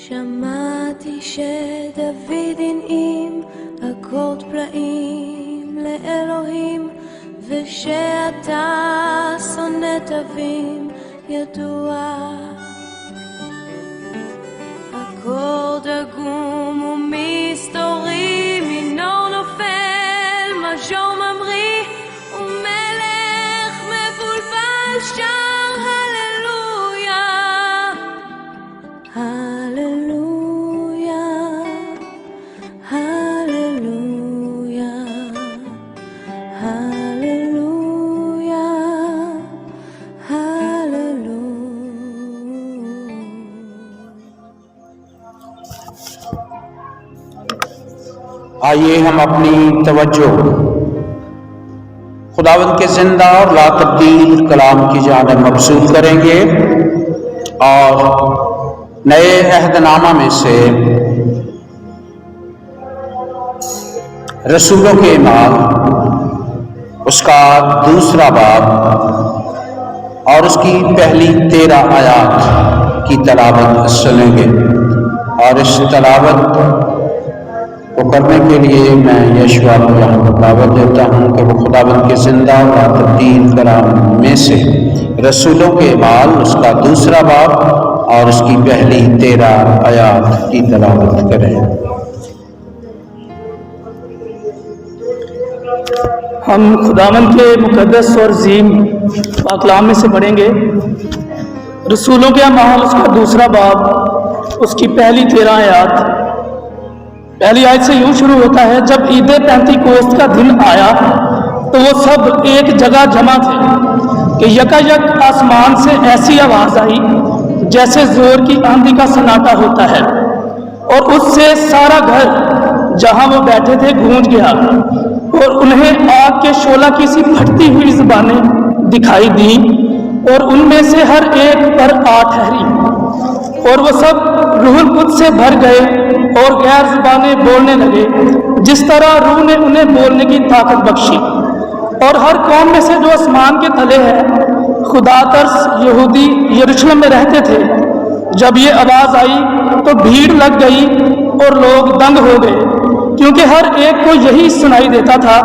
שמעתי שדוד הנעים אקורד פלאים לאלוהים, ושאתה שונא תווים ידוע. אקורד עגום ומסתורי, מינור נופל, מז'ור ממריא, ומלך מבולבל שר הללויה, הללויה, הללויה, הללויה, הללויה. آئیے ہم اپنی توجہ خداوند کے زندہ اور لا تبدیل کلام کی جانب مبذول کریں گے اور نئے عہد نامہ میں سے رسولوں کے اعمال اس کا دوسرا باب اور اس کی پہلی 13 آیات کی تلاوت سنیں گے، اور اس تلاوت کو کرنے کے لیے میں یشوع کو یہاں پر دعوت دیتا ہوں کہ وہ خداوند کے زندہ اور لا تبدیل کلام میں سے رسولوں کے اعمال اس کا دوسرا باب اور اس کی پہلی 13 آیات کی تلاوت کریں۔ ہم خداوند کے مقدس اور عظیم پاک کلام میں سے پڑھیں گے رسولوں کے اعمال اس کا دوسرا باب، اس کی پہلی 13 آیات۔ پہلی آیت سے یوں شروع ہوتا ہے، جب عید پینتیکوست کا دن آیا تو وہ سب ایک جگہ جمع تھے کہ یکایک آسمان سے ایسی آواز آئی جیسے زور کی آندھی کا سناٹا ہوتا ہے، اور اس سے سارا گھر جہاں وہ بیٹھے تھے گونج گیا، اور انہیں آگ کے شعلہ کی سی پھٹتی ہوئی زبانیں دکھائی دیں، اور ان میں سے ہر ایک پر آ ٹھہری، اور وہ سب روح القدس سے بھر گئے اور غیر زبانیں بولنے لگے جس طرح روح نے انہیں بولنے کی طاقت بخشی۔ اور ہر قوم میں سے جو آسمان کے تلے ہے خدا ترس یہودی یروشلم میں رہتے تھے، جب یہ آواز آئی تو بھیڑ لگ گئی اور لوگ دنگ ہو گئے، کیونکہ ہر ایک کو یہی سنائی دیتا تھا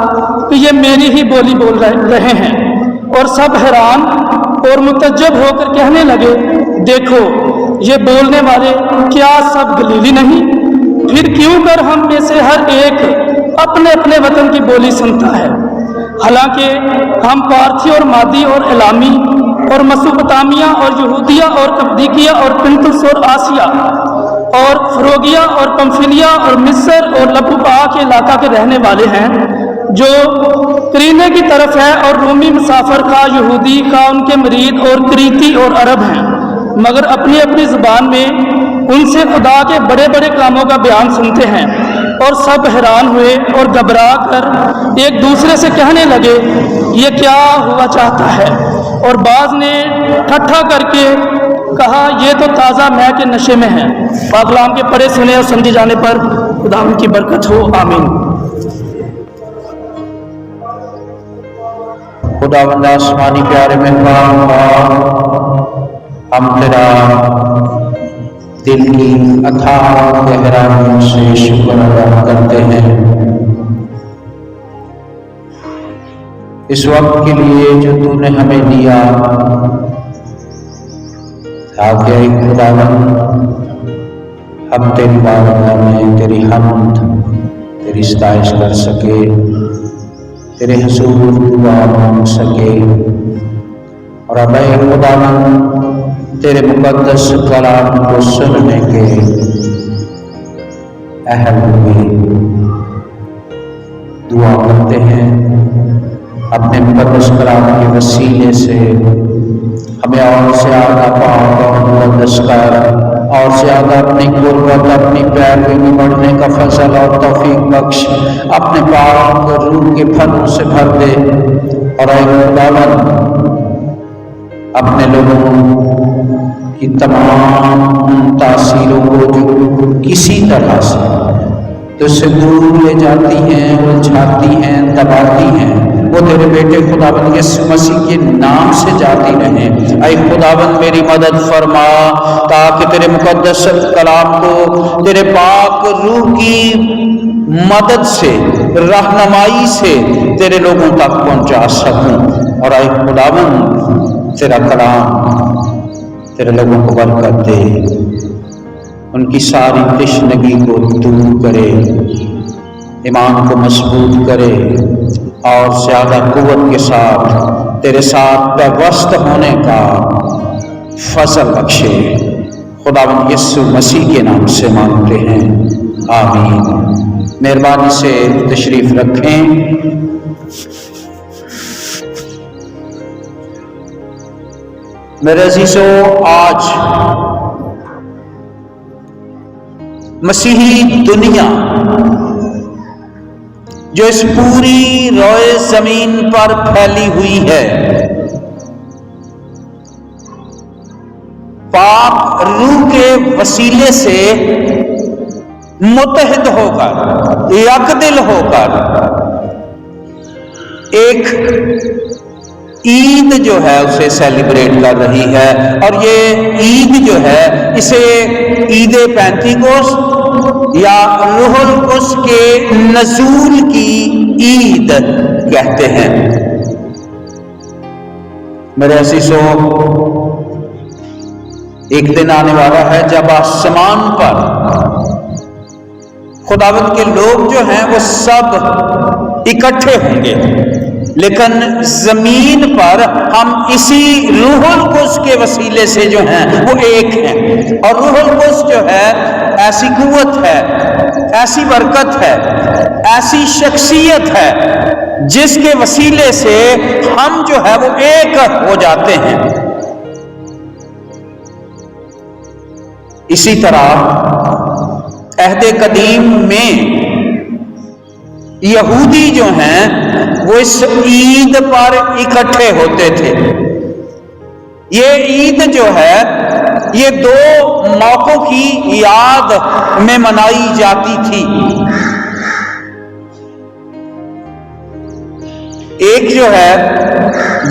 کہ یہ میری ہی بولی بول رہے ہیں، اور سب حیران اور متعجب ہو کر کہنے لگے، دیکھو یہ بولنے والے کیا سب گلیلی نہیں؟ پھر کیوں کر ہم میں سے ہر ایک اپنے اپنے وطن کی بولی سنتا ہے؟ حالانکہ ہم پارتھی اور مادی اور الامی اور مسوپتامیہ اور یہودیہ اور کپدیکیہ اور پنتس اور آسیہ اور فروگیا اور پمفیلیا اور مصر اور لپوپا کے علاقہ کے رہنے والے ہیں، جو کرینے کی طرف ہے، اور رومی مسافر خواہ یہودی خواہ ان کے مرید اور کریتی اور عرب ہیں، مگر اپنی اپنی زبان میں ان سے خدا کے بڑے بڑے کاموں کا بیان سنتے ہیں۔ اور سب حیران ہوئے اور گھبرا کر ایک دوسرے سے کہنے لگے، یہ کیا ہوا چاہتا ہے؟ اور بعض نے ٹھٹھا کر کے کہا، یہ تو تازہ مے کے نشے میں ہے۔ پاک کلام کے پڑھے سنے اور سمجھے جانے پر خدا ان کی برکت ہو، آمین۔ خداوند آسمانی پیارے مہربان، ہم تیرا دل کی اتھاہ گہرائیوں سے شکر ادا کرتے ہیں اس وقت کے لیے جو تو نے ہمیں دیا، تاکہ اے خداوند ہم تیری بارگاہ میں تیری حمد تیری ستائش کر سکے، تیرے حضور دعا مانگ سکے، اور اب اے خداوند تیرے مقدس کلام کو سننے کے اہل ہوئے دعا کرتے ہیں، اپنے مقدس کلام کے وسیلے سے ہمیں اور زیادہ پاک اور مقدس کر، اور زیادہ اپنی قربت اپنی پیروی میں بڑھنے کا فضل اور توفیق بخش، اپنے پاک روح کے پھلوں سے بھر دے، اور اے خداوند اپنے لوگوں کی تمام تاثیروں کو جو کسی طرح سے تو سے دور لے جاتی ہیں، الجھاتی ہیں، دباتی ہیں، وہ تیرے بیٹے خداوند یسوع مسیح کے نام سے جاتی رہیں۔ اے خداوند میری مدد فرما تاکہ تیرے مقدس کلام کو تیرے پاک روح کی مدد سے، رہنمائی سے تیرے لوگوں تک پہنچا سکوں۔ اور اے خداوند تیرا کلام تیرے لوگوں کو برکت دے، ان کی ساری تشنگی کو دور کرے، ایمان کو مضبوط کرے اور زیادہ قوت کے ساتھ تیرے ساتھ پیوست ہونے کا فضل بخشے۔ خداوند یسوع مسیح کے نام سے مانگتے ہیں، آمین۔ مہربانی سے تشریف رکھیں۔ میرے عزیزو، آج مسیحی دنیا جو اس پوری روئے زمین پر پھیلی ہوئی ہے، پاک روح کے وسیلے سے متحد ہو کر، یک دل ہو کر ایک عید جو ہے اسے سیلیبریٹ کر رہی ہے۔ اور یہ عید جو ہے اسے عید پینتیکوست یا روح القدس کے نزول کی عید کہتے ہیں۔ میرے عزیزو، ایک دن آنے والا ہے جب آسمان پر خداوند کے لوگ جو ہیں وہ سب اکٹھے ہوں گے، لیکن زمین پر ہم اسی روح القدس کے وسیلے سے جو ہیں وہ ایک ہیں۔ اور روح القدس جو ہے ایسی قوت ہے، ایسی برکت ہے، ایسی شخصیت ہے جس کے وسیلے سے ہم جو ہے وہ ایک ہو جاتے ہیں۔ اسی طرح عہد قدیم میں یہودی جو ہیں وہ اس عید پر اکٹھے ہوتے تھے۔ یہ عید جو ہے یہ دو موقعوں کی یاد میں منائی جاتی تھی۔ ایک جو ہے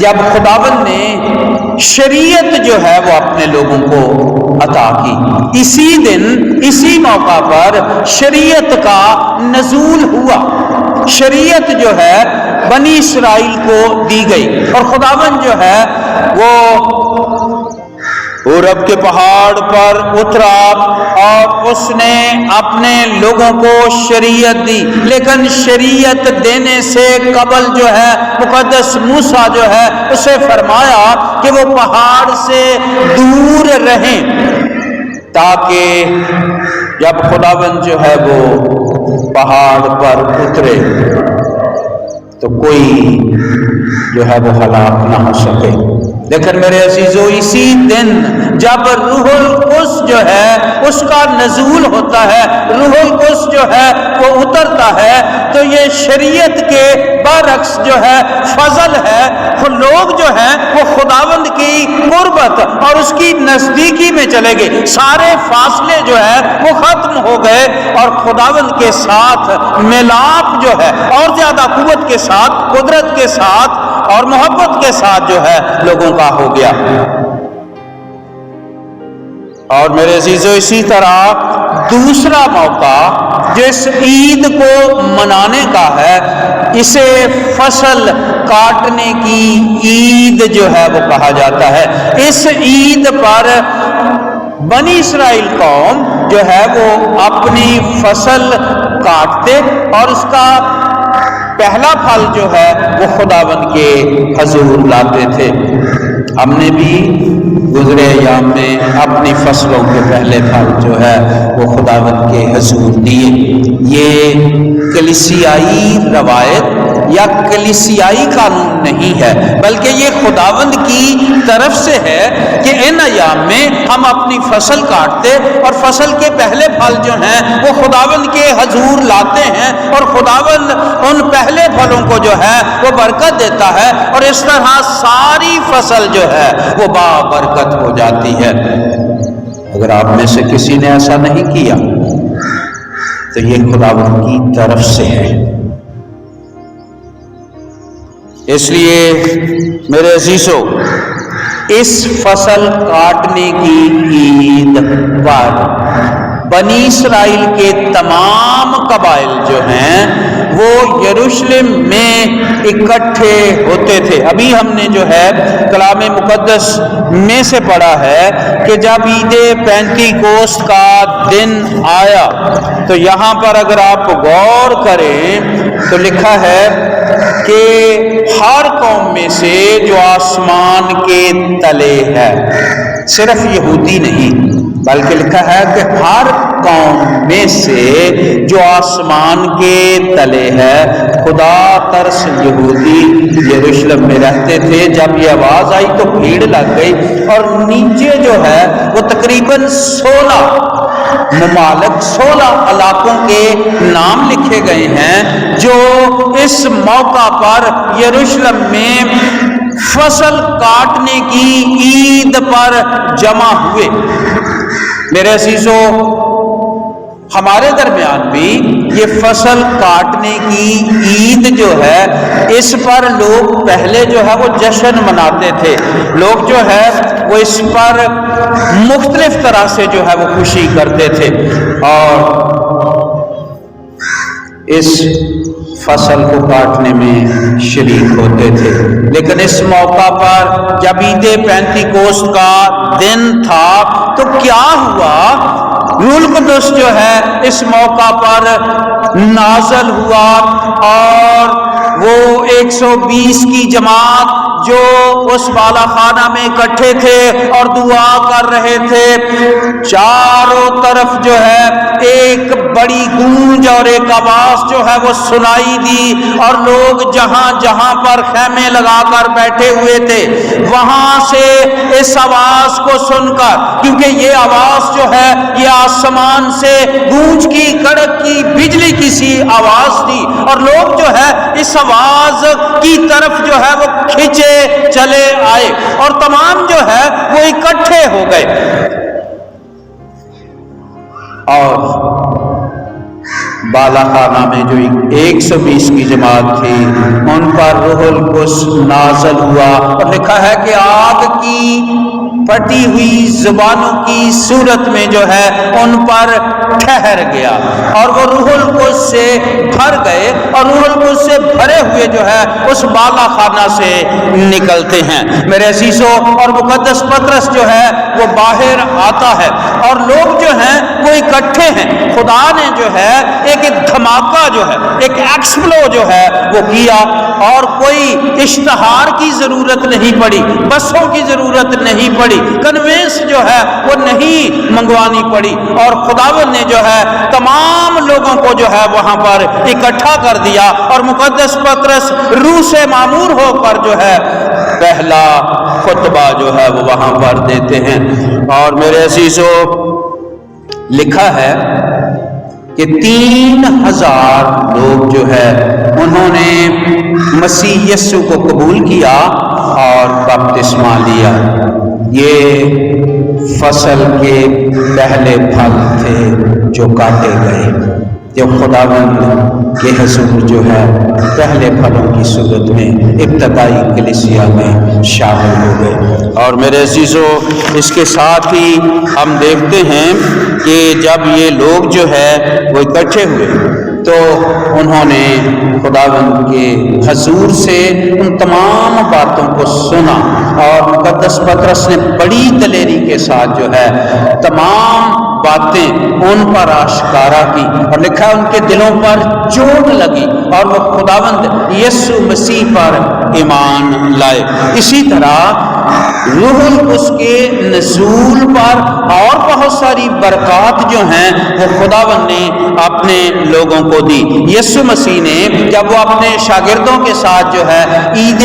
جب خداوند نے شریعت جو ہے وہ اپنے لوگوں کو عطا کی، اسی دن اسی موقع پر شریعت کا نزول ہوا۔ شریعت جو ہے بنی اسرائیل کو دی گئی، اور خداوند جو ہے وہ عرب کے پہاڑ پر اترا اور اس نے اپنے لوگوں کو شریعت دی۔ لیکن شریعت دینے سے قبل جو ہے مقدس موسیٰ جو ہے اسے فرمایا کہ وہ پہاڑ سے دور رہیں، تاکہ جب خداوند جو ہے وہ پہاڑ پر اترے تو کوئی جو ہے وہ ہلاک نہ ہو سکے۔ لیکن میرے عزیزو، اسی دن جب روح القدس جو ہے اس کا نزول ہوتا ہے، روح القدس جو ہے وہ اترتا ہے، تو یہ شریعت کے برعکس جو ہے فضل ہے۔ لوگ جو ہیں وہ خداوند کی قربت اور اس کی نزدیکی میں چلے گئے، سارے فاصلے جو ہے وہ ختم ہو گئے، اور خداوند کے ساتھ ملاپ جو ہے اور زیادہ قوت کے ساتھ، قدرت کے ساتھ اور محبت کے ساتھ جو ہے لوگوں کا ہو گیا۔ اور میرے عزیزو، اسی طرح دوسرا موقع جس عید کو منانے کا ہے، اسے فصل کاٹنے کی عید جو ہے وہ کہا جاتا ہے۔ اس عید پر بنی اسرائیل قوم جو ہے وہ اپنی فصل کاٹتے اور اس کا پہلا پھل جو ہے وہ خداوند کے حضور لاتے تھے۔ ہم نے بھی گزرے ایام میں اپنی فصلوں کے پہلے پھل جو ہے وہ خداوند کے حضور دیے۔ یہ کلیسیائی روایت یا کلیسیائی قانون نہیں ہے، بلکہ یہ خداوند کی طرف سے ہے کہ ان ایام میں ہم اپنی فصل کاٹتے اور فصل کے پہلے پھل جو ہیں وہ خداوند کے حضور لاتے ہیں، اور خداوند ان پہلے پھلوں کو جو ہے وہ برکت دیتا ہے، اور اس طرح ساری فصل جو ہے وہ بابرکت ہو جاتی ہے۔ اگر آپ میں سے کسی نے ایسا نہیں کیا تو یہ خداوند کی طرف سے ہے۔ اس لیے میرے عزیزو، اس فصل کاٹنے کی عید پر بنی اسرائیل کے تمام قبائل جو ہیں وہ یروشلم میں اکٹھے ہوتے تھے۔ ابھی ہم نے جو ہے کلام مقدس میں سے پڑھا ہے کہ جب عید پینتی کوست کا دن آیا تو یہاں پر اگر آپ غور کریں تو لکھا ہے کہ ہر قوم میں سے جو آسمان کے تلے ہے، صرف یہودی نہیں بلکہ لکھا ہے کہ ہر قوم میں سے جو آسمان کے تلے ہے، خدا ترس یہودی یروشلم میں رہتے تھے۔ جب یہ آواز آئی تو بھیڑ لگ گئی، اور نیچے جو ہے وہ تقریباً 16 ممالک 16 علاقوں کے نام لکھے گئے ہیں جو اس موقع پر یروشلم میں فصل کاٹنے کی عید پر جمع ہوئے۔ میرے عزیزو، ہمارے درمیان بھی یہ فصل کاٹنے کی عید جو ہے، اس پر لوگ پہلے جو ہے وہ جشن مناتے تھے، لوگ جو ہے وہ اس پر مختلف طرح سے جو ہے وہ خوشی کرتے تھے اور اس فصل کو کاٹنے میں شریک ہوتے تھے۔ لیکن اس موقع پر جب عید پینتی کوست کا دن تھا تو کیا ہوا؟ روح القدس جو ہے اس موقع پر نازل ہوا، اور وہ 120 کی جماعت جو اس بالا خانہ میں اکٹھے تھے اور دعا کر رہے تھے، چاروں طرف جو ہے ایک بڑی گونج اور ایک آواز جو ہے وہ سنائی دی، اور لوگ جہاں جہاں پر خیمے لگا کر بیٹھے ہوئے تھے وہاں سے اس آواز کو سن کر، کیونکہ یہ آواز جو ہے یہ آسمان سے گونج کی، کڑک کی، بجلی کی سی آواز تھی، اور لوگ جو ہے اس آواز کی طرف جو ہے وہ کھینچے چلے آئے، اور تمام جو ہے وہ اکٹھے ہو گئے، اور بالا خانہ میں جو 120 کی جماعت تھی ان پر روح القدس نازل ہوا، اور لکھا ہے کہ آگ کی پھٹی ہوئی زبانوں کی صورت میں جو ہے ان پر ٹھہر گیا، اور وہ روح القدس سے بھر گئے، اور روح القدس سے بھرے ہوئے جو ہے اس بالا خانہ سے نکلتے ہیں۔ میرے عزیزو، اور مقدس پطرس جو ہے وہ باہر آتا ہے، اور لوگ جو ہیں وہ اکٹھے ہیں۔ خدا نے جو ہے ایک دھماکہ جو ہے، ایک ایکسپلو جو ہے وہ کیا، اور کوئی اشتہار کی ضرورت نہیں پڑی، بسوں کی ضرورت نہیں پڑی، کنوینس جو ہے وہ نہیں منگوانی پڑی، اور خداوند نے جو ہے تمام لوگوں کو جو ہے وہاں پر اکٹھا کر دیا، اور مقدس پطرس روح سے معمور ہو کر جو ہے پہلا خطبہ جو ہے وہ وہاں پر دیتے ہیں۔ اور میرے عزیزو، لکھا ہے کہ 3000 لوگ جو ہے انہوں نے مسیح یسوع کو قبول کیا اور بپتسمہ لیا۔ یہ فصل کے پہلے پھل تھے جو کاٹے گئے، جو خداوند کے حضور جو ہے پہلے پھلوں کی صورت میں ابتدائی کلیسیا میں شامل ہو گئے۔ اور میرے عزیزو، اس کے ساتھ ہی ہم دیکھتے ہیں کہ جب یہ لوگ جو ہے وہ اکٹھے ہوئے تو انہوں نے خداوند کے حضور سے ان تمام باتوں کو سنا، اور مقدس پطرس نے بڑی دلیری کے ساتھ جو ہے تمام باتیں ان پر آشکارا کی، اور لکھا ان کے دلوں پر چوٹ لگی اور وہ خداوند یسوع مسیح پر ایمان لائے۔ اسی طرح روح القدس کے نزول پر اور بہت ساری برکات جو ہیں وہ خداوند نے اپنے لوگوں کو دی۔ یسوع مسیح نے جب وہ اپنے شاگردوں کے ساتھ جو ہے عید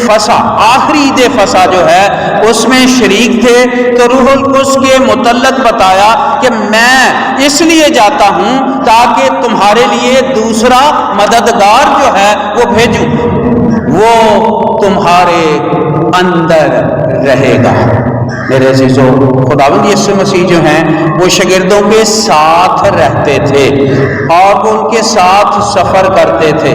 فصح، آخری عید فصح جو ہے اس میں شریک تھے، تو روح القدس کے متعلق بتایا کہ میں اس لیے جاتا ہوں تاکہ تمہارے لیے دوسرا مددگار جو ہے وہ بھیجوں، وہ تمہارے اندر رہے گا۔ میرے عزیزو، خداوند یسوع مسیح جو ہیں وہ شاگردوں کے ساتھ رہتے تھے اور وہ ان کے ساتھ سفر کرتے تھے۔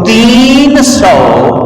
300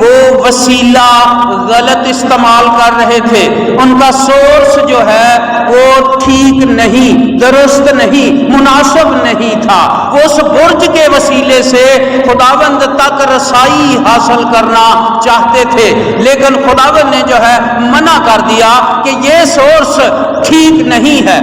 وہ وسیلہ غلط استعمال کر رہے تھے، ان کا سورس جو ہے وہ ٹھیک نہیں، درست نہیں، مناسب نہیں تھا۔ وہ اس برج کے وسیلے سے خداوند تک رسائی حاصل کرنا چاہتے تھے، لیکن خداوند نے جو ہے منع کر دیا کہ یہ سورس ٹھیک نہیں ہے۔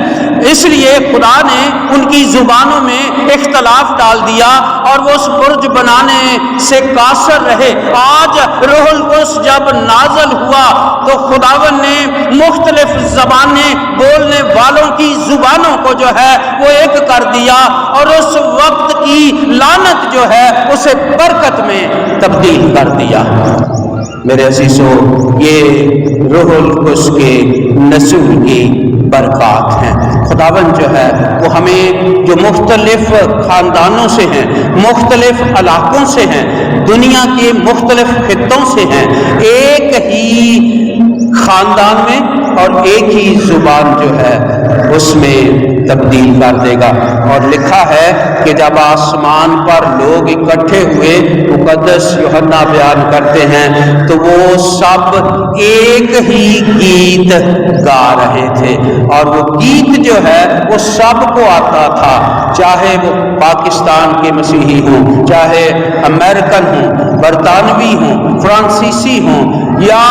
اس لیے خدا نے ان کی زبانوں میں اختلاف ڈال دیا اور وہ اس برج بنانے سے قاصر رہے۔ آج روح القدس جب نازل ہوا تو خداوند نے مختلف زبانیں بولنے والوں کی زبانوں کو جو ہے وہ ایک کر دیا، اور اس وقت کی لعنت جو ہے اسے برکت میں تبدیل کر دیا۔ میرے عزیزو، یہ روح القدس کے نزول کی برکات ہیں۔ خداوند جو ہے وہ ہمیں جو مختلف خاندانوں سے ہیں، مختلف علاقوں سے ہیں، دنیا کے مختلف خطوں سے ہیں، ایک ہی خاندان میں اور ایک ہی زبان جو ہے اس میں تبدیل کر دے گا۔ اور لکھا ہے کہ جب آسمان پر لوگ اکٹھے ہوئے، مقدس یوحنا بیان کرتے ہیں، تو وہ سب ایک ہی گیت گا رہے تھے، اور وہ گیت جو ہے وہ سب کو آتا تھا، چاہے وہ پاکستان کے مسیحی ہوں، چاہے امریکن ہوں، برطانوی ہوں، فرانسیسی ہوں، یا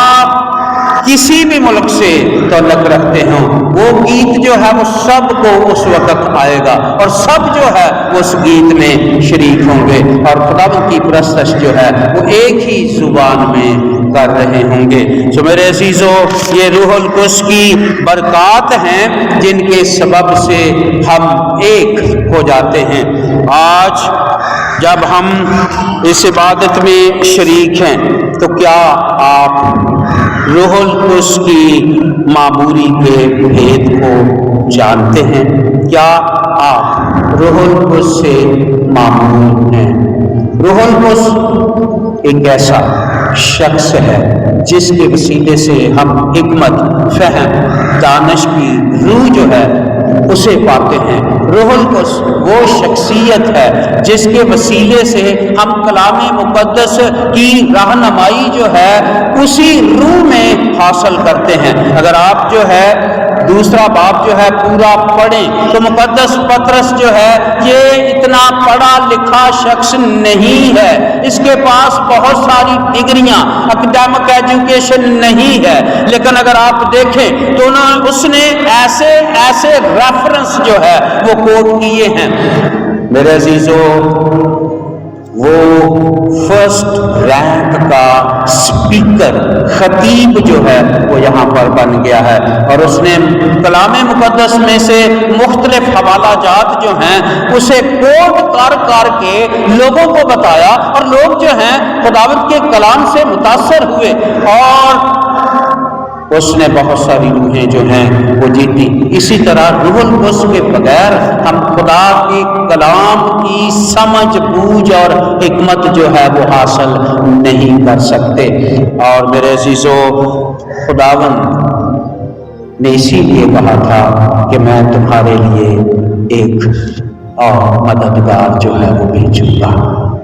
کسی بھی ملک سے تعلق رکھتے ہوں، وہ گیت جو ہے وہ سب کو اس وقت آئے گا، اور سب جو ہے وہ اس گیت میں شریک ہوں گے، اور خداوند کی پرستش جو ہے وہ ایک ہی زبان میں کر رہے ہوں گے۔ تو میرے عزیزو، یہ روح القدس کی برکات ہیں جن کے سبب سے ہم ایک ہو جاتے ہیں۔ آج جب ہم اس عبادت میں شریک ہیں تو کیا آپ روح القدس کی معموری کے بھید کو جانتے ہیں؟ کیا آپ روح القدس سے معمور ہیں؟ روح القدس ایک ایسا شخص ہے جس کے وسیلے سے ہم حکمت، فہم، دانش کی روح جو ہے اسے پاتے ہیں۔ روح القدس وہ شخصیت ہے جس کے وسیلے سے ہم کلام مقدس کی رہنمائی جو ہے اسی روح میں حاصل کرتے ہیں۔ اگر آپ جو ہے دوسرا باب جو ہے پورا پڑھیں تو مقدس پطرس جو ہے یہ اتنا پڑھا لکھا شخص نہیں ہے، اس کے پاس بہت ساری ڈگریاں، اکیڈمک ایجوکیشن نہیں ہے، لیکن اگر آپ دیکھیں تو اس نے ایسے ریفرنس جو ہے وہ کوٹ کیے ہیں۔ میرے عزیزو، وہ فرسٹ رینک کا سپیکر، خطیب جو ہے وہ یہاں پر بن گیا ہے، اور اس نے کلام مقدس میں سے مختلف حوالہ جات جو ہیں اسے کوٹ کر کے لوگوں کو بتایا، اور لوگ جو ہیں خداوند کے کلام سے متاثر ہوئے، اور اس نے بہت ساری روحیں جو ہیں وہ جیتی۔ اسی طرح روح القدس کے بغیر ہم خدا کے کلام کی سمجھ، بوجھ اور حکمت جو ہے وہ حاصل نہیں کر سکتے۔ اور میرے عزیزو، خداوند نے اسی لیے کہا تھا کہ میں تمہارے لیے ایک اور مددگار جو ہے وہ بھیجوں گا،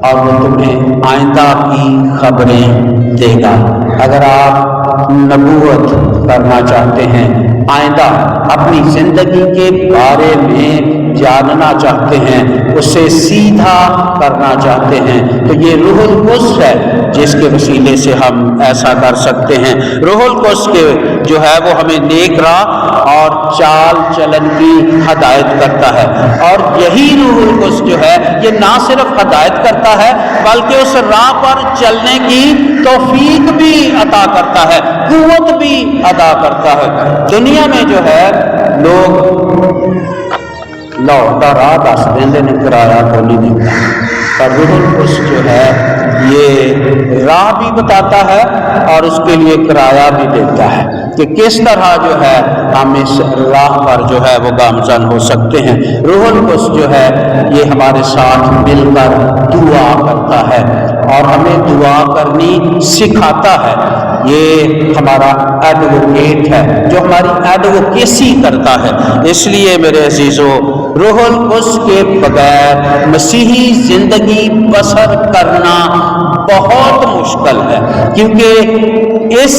اور وہ تمہیں آئندہ کی خبریں دے گا۔ اگر آپ نبوت کرنا چاہتے ہیں، آئندہ اپنی زندگی کے بارے میں جاننا چاہتے ہیں، اسے سیدھا کرنا چاہتے ہیں، تو یہ روح القدس ہے جس کے وسیلے سے ہم ایسا کر سکتے ہیں۔ روح القدس کے جو ہے وہ ہمیں نیک راہ اور چال چلن کی ہدایت کرتا ہے، اور یہی روح القدس جو ہے یہ نہ صرف ہدایت کرتا ہے بلکہ اس راہ پر چلنے کی توفیق بھی عطا کرتا ہے، قوت بھی عطا کرتا ہے۔ دنیا میں جو ہے لوگ لوٹا راہ دس دیں نے کرایہ کو نہیں دیتا، پر روح القدس جو ہے یہ راہ بھی بتاتا ہے اور اس کے لیے کرایہ بھی دیتا ہے کہ کس طرح جو ہے ہم اس راہ پر جو ہے وہ گامزن ہو سکتے ہیں۔ روح القدس جو ہے یہ ہمارے ساتھ مل کر دعا کرتا ہے اور ہمیں دعا کرنی سکھاتا ہے۔ یہ ہمارا ایڈوکیٹ ہے جو ہماری ایڈوکیسی کرتا ہے۔ اس لیے میرے عزیزو، روح القدس کے بغیر مسیحی زندگی بسر کرنا بہت مشکل ہے، کیونکہ اس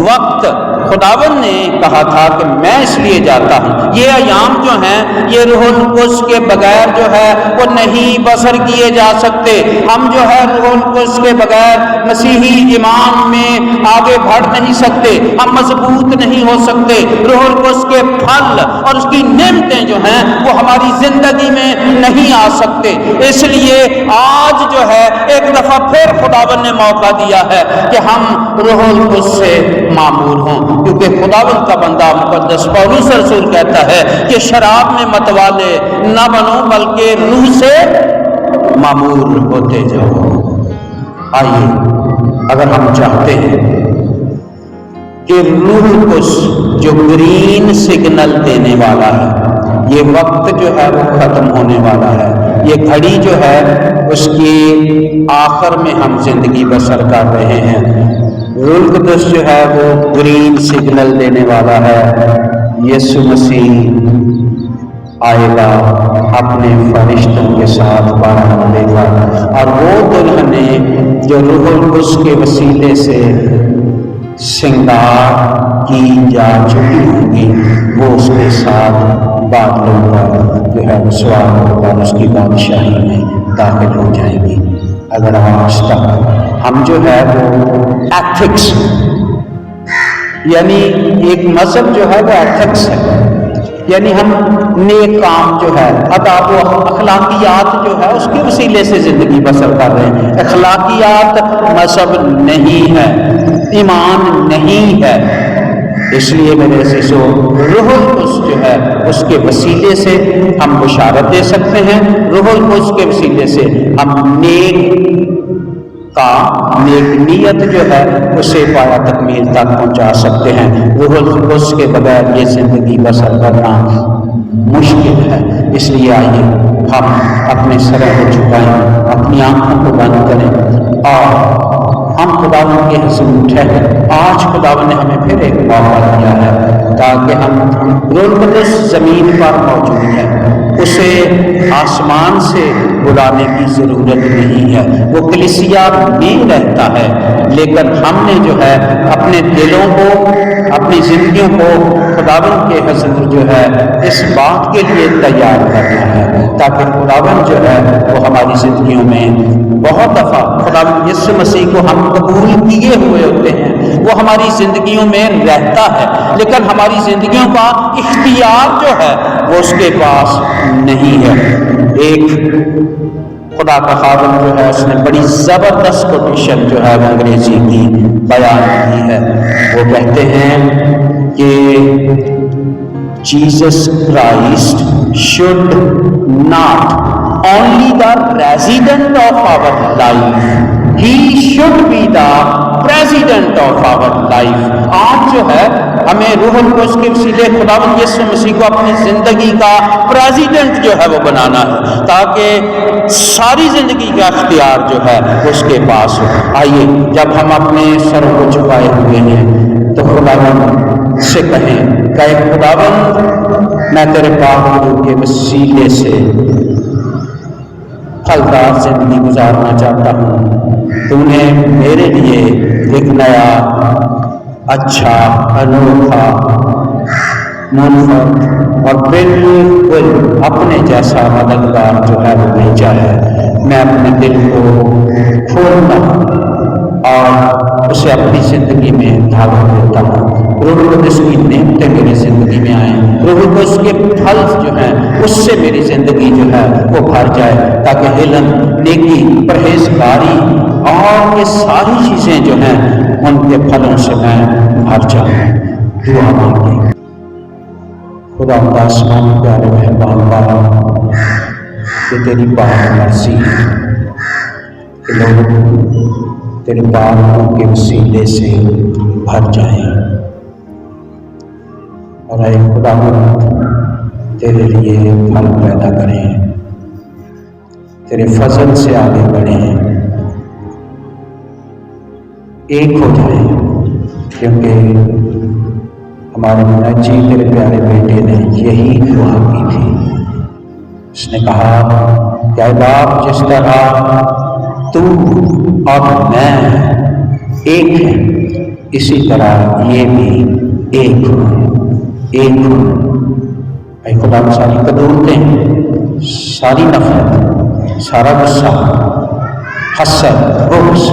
وقت خداوند نے کہا تھا کہ میں اس لیے جاتا ہوں۔ یہ ایام جو ہیں یہ روح القدس کے بغیر جو ہے وہ نہیں بسر کیے جا سکتے۔ ہم جو ہے روح القدس کے بغیر مسیحی ایمان میں آگے بڑھ نہیں سکتے، ہم مضبوط نہیں ہو سکتے۔ روح القدس کے پھل اور اس کی نعمتیں جو ہیں وہ ہماری زندگی میں نہیں آ سکتے۔ اس لیے آج جو ہے ایک دفعہ پھر خداوند نے موقع دیا ہے کہ ہم روح القدس سے معمور ہوں، کیونکہ خداوند کا بندہ مقدس پولس رسول کہتا ہے کہ شراب میں متوالے نہ بنو بلکہ روح سے معمور ہوتے جاؤ۔ آئیے، اگر ہم چاہتے ہیں کہ روح القدس جو گرین سگنل دینے والا ہے، یہ وقت جو ہے وہ ختم ہونے والا ہے، یہ گھڑی جو ہے اس کی آخر میں ہم زندگی بسر کر رہے ہیں۔ روح القدس جو ہے وہ گرین سگنل دینے والا ہے۔ یسوع مسیح آئے گا اپنے فرشتوں کے ساتھ بارات لے گا، اور وہ دلہنیں جو روح القدس کے وسیلے سے سنگار کی جا چکی ہوں گی، وہ اس کے ساتھ بادلوں کا جو ہے سوار ہوگا، اس کی بادشاہی میں داخل ہو جائیں گی۔ اگر آج تک ہم جو ہے وہ ایتھکس، یعنی ایک مذہب جو ہے وہ ایتھکس ہے، یعنی ہم نیک کام جو ہے، آداب و اخلاقیات جو ہے اس کے وسیلے سے زندگی بسر کر رہے ہیں۔ اخلاقیات مذہب نہیں ہے، ایمان نہیں ہے۔ اس لیے میرے عزیزو، روح القدس جو ہے اس کے وسیلے سے ہم بشارت دے سکتے ہیں، روح القدس کے وسیلے سے ہم نیک نیت جو ہے اسے پایا تکمیل تک پہنچا سکتے ہیں۔ روح القدس کے بغیر یہ زندگی بسر کرنا مشکل ہے۔ اس لیے آئیے ہم اپنے سروں کو جھکائیں، اپنی آنکھوں کو بند کریں اور ہم خداوند کے حضور ٹھہریں۔ آج خداوند نے ہمیں پھر ایک موقع دیا ہے تاکہ ہم روح القدس زمین پر موجود ہے، اسے آسمان سے بلانے کی ضرورت نہیں ہے، وہ کلیسیا میں رہتا ہے، لیکن ہم نے جو ہے اپنے دلوں کو، اپنی زندگیوں کو خداوند کے حضور جو ہے اس بات کے لیے تیار کرنا ہے تاکہ خداوند جو ہے وہ ہماری زندگیوں میں بہت دفعہ خداوند یسوع مسیح کو ہم قبول کیے ہوئے ہوتے ہیں، وہ ہماری زندگیوں میں رہتا ہے، لیکن ہماری زندگیوں کا اختیار جو ہے وہ اس کے پاس نہیں ہے۔ ایک خدا کا خادم جو ہے اس نے بڑی زبردست کوٹیشن جو ہے وہ انگریزی کی بیان کی ہے۔ وہ کہتے ہیں کہ Jesus Christ should not only the resident of our life, he should be the president of our life۔ آج جو ہے ہمیں روح القدس کے وسیلے خداوند یسوع مسیح کو اپنی زندگی کا پریزیڈنٹ جو ہے وہ بنانا ہے تاکہ ساری زندگی کا اختیار جو ہے اس کے پاس ہو۔ آئیے جب ہم اپنے سروں کو جھکائے ہوئے ہیں تو خداوند سے کہیں کہ خداوند میں تیرے پاک روح کے وسیلے سے پھلدار زندگی گزارنا چاہتا ہوں۔ تو نے میرے لیے ایک نیا اچھا، انوکھا، منفرد اور بالکل اپنے جیسا مددگار جو ہے وہ بھیجا ہے۔ میں اپنے دل کو کھولتا ہوں اور اسے اپنی زندگی میں دعوت دیتا ہوں۔ روح القدس کی نعمتیں میری زندگی میں آئیں، روح القدس کے پھل جو ہیں اس سے میری زندگی جو ہے وہ بھر جائے تاکہ علم، نیکی، پرہیزگاری اور یہ ساری چیزیں جو ہیں ان کے پھلوں سے میں بھر جاؤں۔ دعا مانگیں۔ خدا آسمان پیارے مہربان باپ، کہ تیری پاک مرضی ہے کہ لوگ تیرے پاک کے وسیلے سے بھر جائیں، اور اے خدا تیرے لیے پھل پیدا کریں، تیرے فضل سے آگے بڑھیں، ایک ہو جائیں کیونکہ ہمارے منجی تیرے پیارے بیٹے نے یہی دعا کی تھی. اس نے کہا کہ اے باپ جس طرح تو اور میں ایک ہیں اسی طرح یہ بھی ایک ہوں. اے خدا ساری قدورتیں، ساری نفرت، سارا غصہ، حسد، بغض،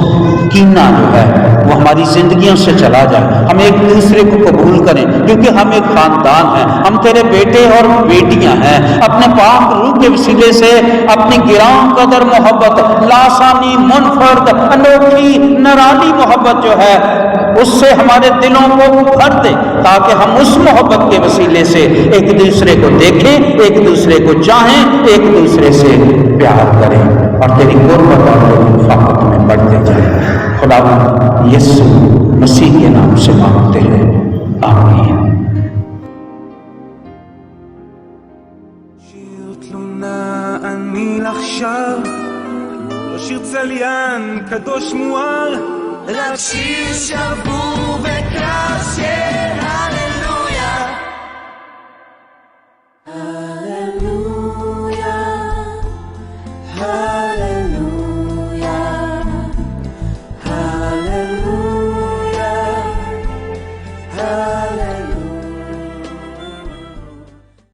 کینہ جو ہے وہ ہماری زندگیوں سے چلا جائے. ہم ایک دوسرے کو قبول کریں کیونکہ ہم ایک خاندان ہیں، ہم تیرے بیٹے اور بیٹیاں ہیں. اپنے پاک روح کے وسیلے سے اپنی گراں قدر محبت، لاسانی، منفرد، انوکھی، نرالی محبت جو ہے اس سے ہمارے دلوں کو بھر دے تاکہ ہم اس محبت کے وسیلے سے ایک دوسرے کو دیکھیں، ایک دوسرے کو چاہیں، ایک دوسرے سے پیار کریں اور تیری قربت اور تیری رفاقت میں بڑھتے جائیں. خدا یسوع مسیح کے نام سے مانگتے ہیں، آمین. שיר תלונה אני עכשיו, לא שיר צליין קדוש מואר, רק שיר שבור וקשה